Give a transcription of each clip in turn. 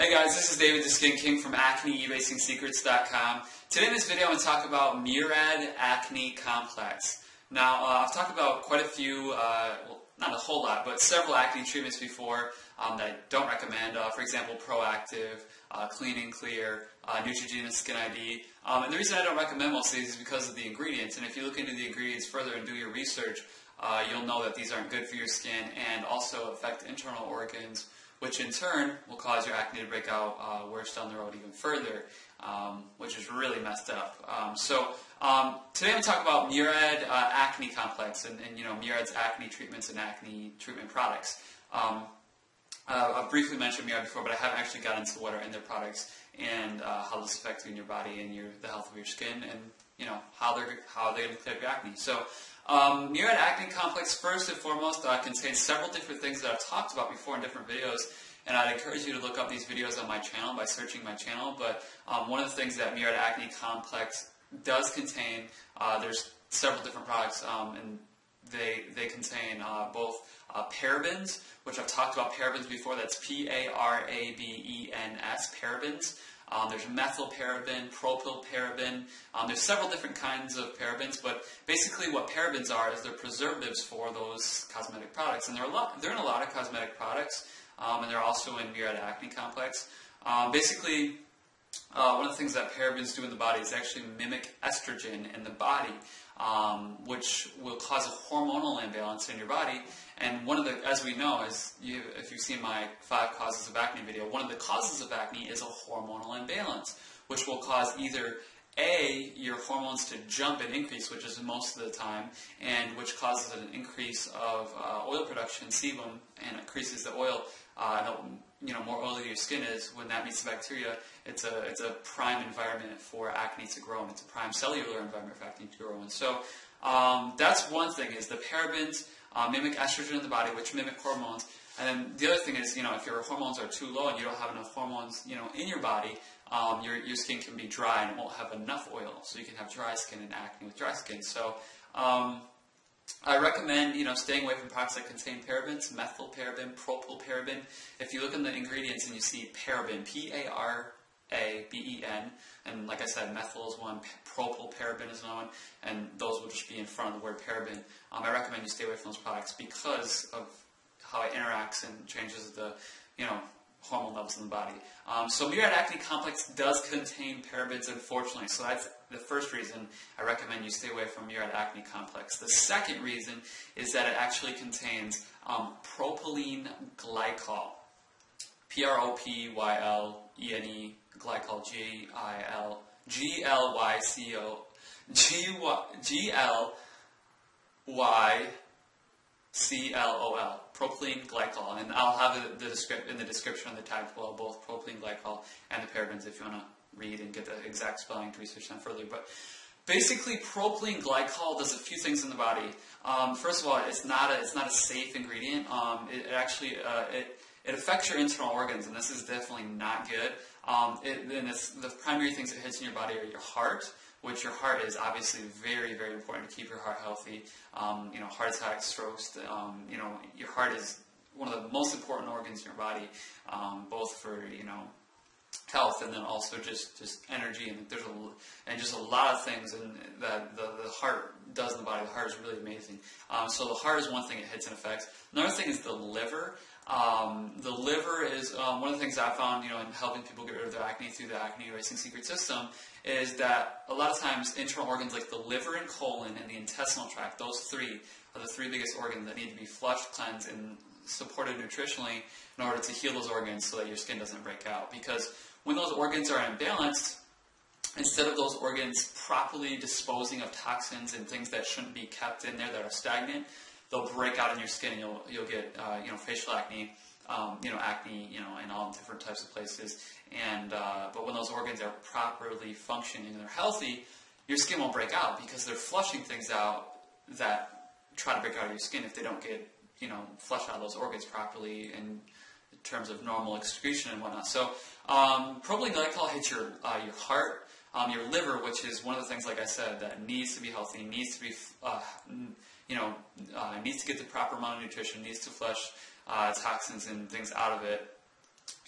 Hey guys, this is David the Skin King from acne-ebasingsecrets.com. Today in this video I'm going to talk about Murad Acne Complex. Now I've talked about quite a few, well not a whole lot, but several acne treatments before that I don't recommend. For example, Proactive, Clean and Clear, Neutrogena Skin ID. And the reason I don't recommend most of these is because of the ingredients. And if you look into the ingredients further and do your research, you'll know that these aren't good for your skin and also affect internal organs, which in turn will cause your acne to break out worse down the road even further, which is really messed up. Today I'm talking about Murad Acne Complex and Murad's acne treatments and acne treatment products. I've briefly mentioned Murad before, but I haven't actually gotten into what are in their products and how this affects you in your body and the health of your skin, and how they're going to clear up your acne. So Murad Acne Complex, first and foremost, contains several different things that I've talked about before in different videos, and I'd encourage you to look up these videos on my channel by searching my channel. But one of the things that Murad Acne Complex does contain, there's several different products, and they contain both parabens, which I've talked about parabens before. That's P-A-R-A-B-E-N-S, parabens. There's methylparaben, propylparaben. There's several different kinds of parabens, but basically what parabens are is they're preservatives for those cosmetic products, and they're in a lot of cosmetic products, and they're also in Murad Acne Complex. Basically, one of the things that parabens do in the body is actually mimic estrogen in the body, which will cause a hormonal imbalance in your body. And one of the, as we know, if you've seen my 5 causes of acne video, one of the causes of acne is a hormonal imbalance, which will cause either A, your hormones to jump and increase, which is most of the time, and which causes an increase of oil production, sebum, and increases the oil. More oily your skin is, when that meets the bacteria, it's a prime environment for acne to grow, and it's a prime cellular environment for acne to grow. And so that's one thing, is the parabens mimic estrogen in the body, which mimic hormones. And then the other thing is, if your hormones are too low and you don't have enough hormones, in your body, your skin can be dry and it won't have enough oil, so you can have dry skin and acne with dry skin. So I recommend, staying away from products that contain parabens, methylparaben, propylparaben. If you look in the ingredients and you see paraben, P-A-R-A-B-E-N, and like I said, methyl is one, propylparaben is another one, and those will just be in front of the word paraben. I recommend you stay away from those products because of how it interacts and changes the, hormone levels in the body. So Murad Acne Complex does contain parabens, unfortunately, so that's the first reason I recommend you stay away from Murad Acne Complex. The second reason is that it actually contains propylene glycol, P-R-O-P-Y-L-E-N-E, glycol, G-L-Y-C-O-G-L-Y-C-L-O-L, propylene glycol, and I'll have it in the description of the tag below, both propylene glycol and the parabens, if you want to read and get the exact spelling to research them further. But basically, propylene glycol does a few things in the body. First of all, it's not a safe ingredient. It actually it affects your internal organs, and this is definitely not good. The primary things it hits in your body are your heart, which your heart is obviously very, very important to keep your heart healthy. Heart attacks, strokes, your heart is one of the most important organs in your body, both for, health, and then also just energy, and just a lot of things that the heart does in the body. The heart is really amazing. So the heart is one thing it hits and affects. Another thing is the liver. The liver is one of the things I found, in helping people get rid of their acne through the acne erasing secret system, is that a lot of times internal organs like the liver and colon and the intestinal tract, those 3 are the 3 biggest organs that need to be flushed, cleansed, and supported nutritionally in order to heal those organs so that your skin doesn't break out. Because when those organs are imbalanced, instead of those organs properly disposing of toxins and things that shouldn't be kept in there that are stagnant, they'll break out in your skin, and you'll get facial acne, acne, in all different types of places. And but when those organs are properly functioning and they're healthy, your skin won't break out because they're flushing things out that try to break out of your skin if they don't get flush out those organs properly in terms of normal excretion and whatnot. So propylene glycol hits your heart, your liver, which is one of the things, like I said, that needs to be healthy, needs to be needs to get the proper amount of nutrition, needs to flush toxins and things out of it.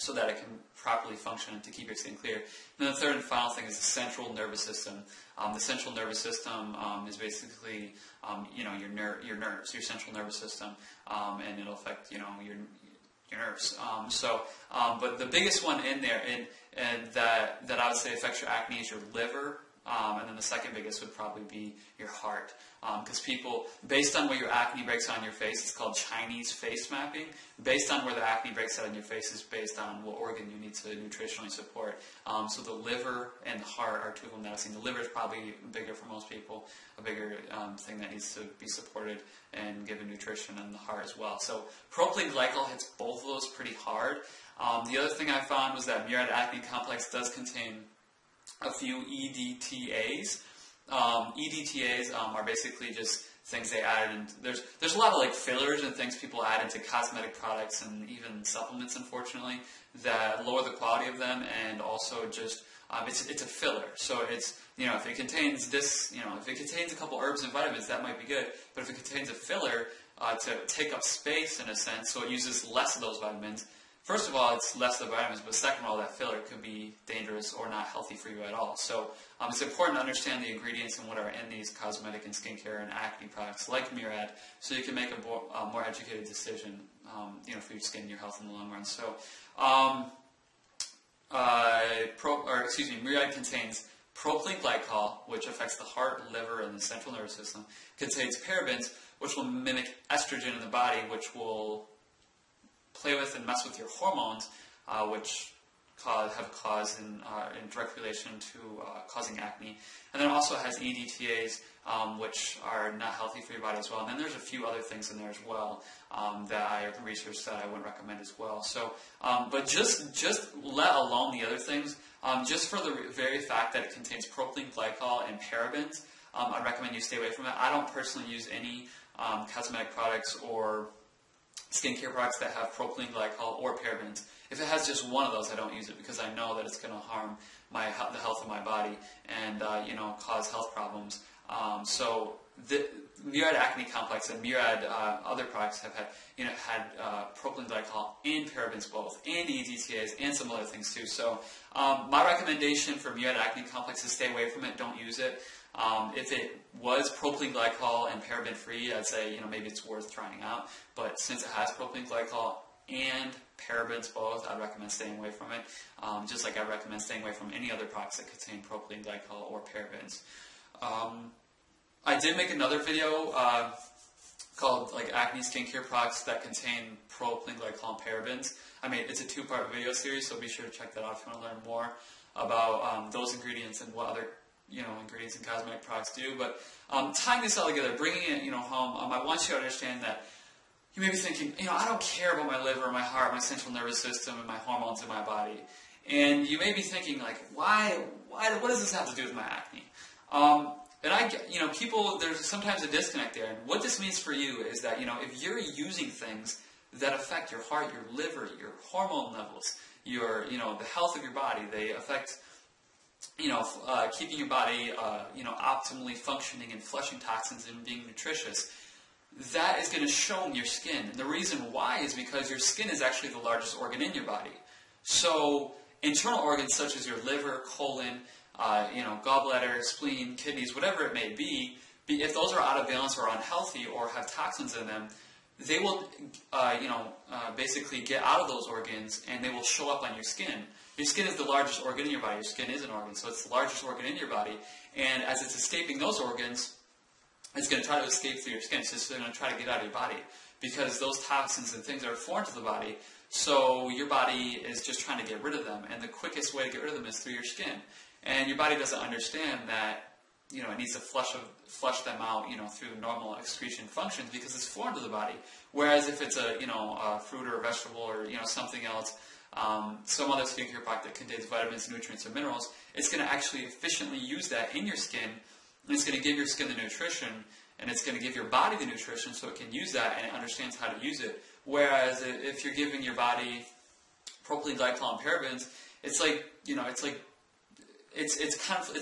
so that it can properly function and to keep your skin clear. And then the third and final thing is the central nervous system. The central nervous system is basically, your nerves, your central nervous system, and it'll affect, your nerves. But the biggest one in there, and that I would say affects your acne, is your liver. And then the second biggest would probably be your heart. Because people, based on where your acne breaks out on your face, it's called Chinese face mapping. Based on where the acne breaks out on your face is based on what organ you need to nutritionally support. So the liver and the heart are two of them that I've seen. The liver is probably bigger for most people, a bigger thing that needs to be supported and given nutrition, and the heart as well. So propylene glycol hits both of those pretty hard. The other thing I found was that Murad Acne Complex does contain a few EDTAs. EDTAs are basically just things they add, and there's a lot of like fillers and things people add into cosmetic products and even supplements, unfortunately, that lower the quality of them, and also just it's a filler. So it's, if it contains this, if it contains a couple herbs and vitamins, that might be good. But if it contains a filler to take up space in a sense, so it uses less of those vitamins. First of all, it's less of the vitamins, but second of all, that filler could be dangerous or not healthy for you at all. So it's important to understand the ingredients and what are in these cosmetic and skincare and acne products like Murad, so you can make a more educated decision, for your skin and your health in the long run. So, Murad contains propylene glycol, which affects the heart, liver, and the central nervous system. Contains parabens, which will mimic estrogen in the body, which will play with and mess with your hormones, which have caused in direct relation to causing acne. And then it also has EDTAs, which are not healthy for your body as well. And then there's a few other things in there as well that I researched that I wouldn't recommend as well. So, but just let alone the other things, just for the very fact that it contains propylene glycol and parabens, I recommend you stay away from it. I don't personally use any cosmetic products or skincare products that have propylene glycol or parabens. If it has just one of those, I don't use it because I know that it's going to harm the health of my body and cause health problems. So the Murad Acne Complex and Murad other products have had propylene glycol and parabens both, and EDTAs and some other things too. So my recommendation for Murad Acne Complex is stay away from it. Don't use it. If it was propylene glycol and paraben free, I'd say maybe it's worth trying out. But since it has propylene glycol and parabens both, I'd recommend staying away from it. Just like I recommend staying away from any other products that contain propylene glycol or parabens. I did make another video called like acne skincare products that contain propylene glycol and parabens. It's a 2-part video series, so be sure to check that out if you want to learn more about those ingredients and what other ingredients in cosmetic products do. But tying this all together, bringing it home, I want you to understand that you may be thinking, I don't care about my liver, my heart, my central nervous system, and my hormones in my body. And you may be thinking, like, what does this have to do with my acne? And I get, there's sometimes a disconnect there. And what this means for you is that, if you're using things that affect your heart, your liver, your hormone levels, your, the health of your body, they affect keeping your body, optimally functioning and flushing toxins and being nutritious, that is going to show in your skin. And the reason why is because your skin is actually the largest organ in your body. So internal organs such as your liver, colon, gallbladder, spleen, kidneys, whatever it may be, if those are out of balance or unhealthy or have toxins in them, they will, basically get out of those organs and they will show up on your skin. Your skin is the largest organ in your body. Your skin is an organ, so it's the largest organ in your body. And as it's escaping those organs, it's going to try to escape through your skin. So it's going to try to get out of your body because those toxins and things are foreign to the body. So your body is just trying to get rid of them. And the quickest way to get rid of them is through your skin. And your body doesn't understand that it needs to flush them out, through normal excretion functions because it's foreign to the body. Whereas if it's a fruit or a vegetable or something else, some other skincare product that contains vitamins, nutrients, or minerals, it's going to actually efficiently use that in your skin, and it's going to give your skin the nutrition, and it's going to give your body the nutrition so it can use that and it understands how to use it. Whereas if you're giving your body propylene glycol and parabens, it's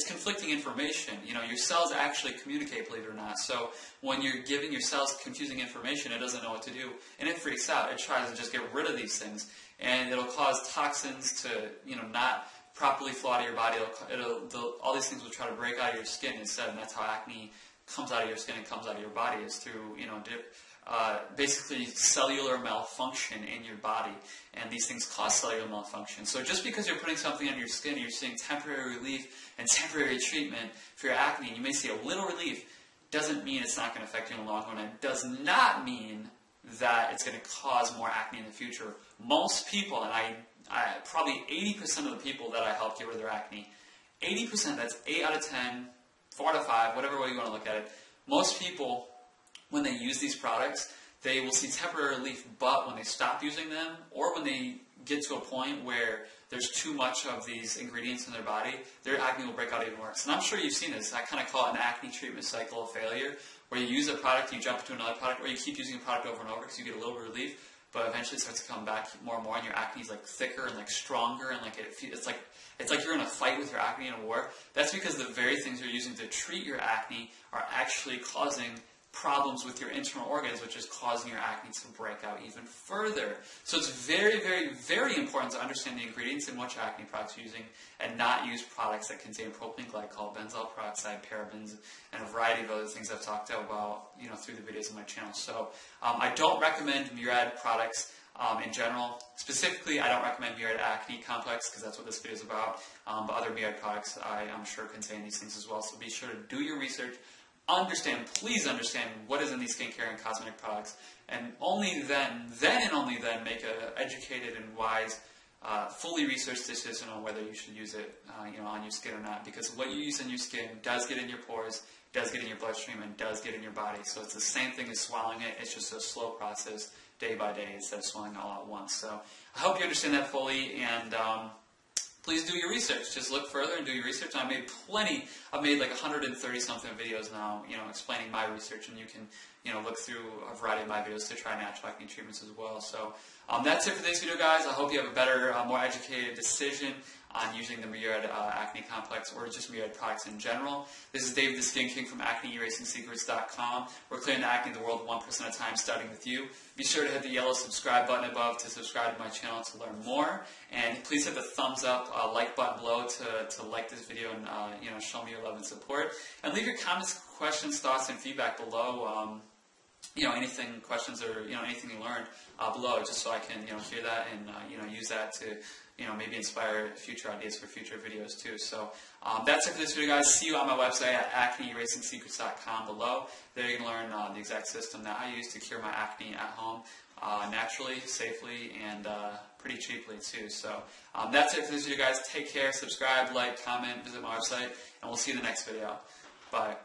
conflicting information. Your cells actually communicate, believe it or not. So when you're giving your cells confusing information, it doesn't know what to do, and it freaks out. It tries to just get rid of these things. and it'll cause toxins to, not properly flow out of your body. All these things will try to break out of your skin instead, and that's how acne comes out of your skin and comes out of your body, is through, basically cellular malfunction in your body, and these things cause cellular malfunction. So just because you're putting something on your skin and you're seeing temporary relief and temporary treatment for your acne, and you may see a little relief, doesn't mean it's not going to affect you in the long run, and does not mean that it's going to cause more acne in the future. Most people, and I probably 80% of the people that I help get rid of their acne, 80%, that's 8 out of 10, 4 out of 5, whatever way you want to look at it, most people, when they use these products, they will see temporary relief, but when they stop using them, or when they get to a point where there's too much of these ingredients in their body, their acne will break out even worse. And I'm sure you've seen this. I kind of call it an acne treatment cycle of failure, where you use a product, you jump into another product, or you keep using a product over and over because you get a little relief, but eventually it starts to come back more and more, and your acne is like thicker and like stronger, and like it's like you're in a fight with your acne in a war. That's because the very things you're using to treat your acne are actually causing problems with your internal organs, which is causing your acne to break out even further. So it's very, very, very important to understand the ingredients in which acne products you're using, and not use products that contain propylene glycol, benzoyl peroxide, parabens, and a variety of other things I've talked about, through the videos on my channel. So I don't recommend Murad products in general. Specifically, I don't recommend Murad Acne Complex, because that's what this video is about. But other Murad products, I'm sure, contain these things as well. So be sure to do your research. Please understand what is in these skincare and cosmetic products, and only then and only then, make an educated and wise, fully researched decision on whether you should use it, on your skin or not. Because what you use in your skin does get in your pores, does get in your bloodstream, and does get in your body. So it's the same thing as swallowing it. It's just a slow process, day by day, instead of swallowing all at once. So I hope you understand that fully, and please do your research. Just look further and do your research. I've made like 130 something videos now, explaining my research, and you can, look through a variety of my videos to try natural acne treatments as well. So that's it for this video, guys. I hope you have a better, more educated decision on using the Murad Acne Complex, or just Murad products in general. This is Dave the Skin King from AcneErasingSecrets.com. We're clearing the acne in the world 1% at a time, starting with you. Be sure to hit the yellow subscribe button above to subscribe to my channel to learn more. And please hit the thumbs up, like button below to like this video and show me your love and support. And leave your comments, questions, thoughts, and feedback below. Anything, questions, or anything you learned below, just so I can hear that and use that to maybe inspire future ideas for future videos too. So that's it for this video, guys. See you on my website at AcneErasingSecrets.com below. There you can learn the exact system that I use to cure my acne at home, naturally, safely, and pretty cheaply too. So that's it for this video, guys. Take care, subscribe, like, comment, visit my website, and we'll see you in the next video. Bye.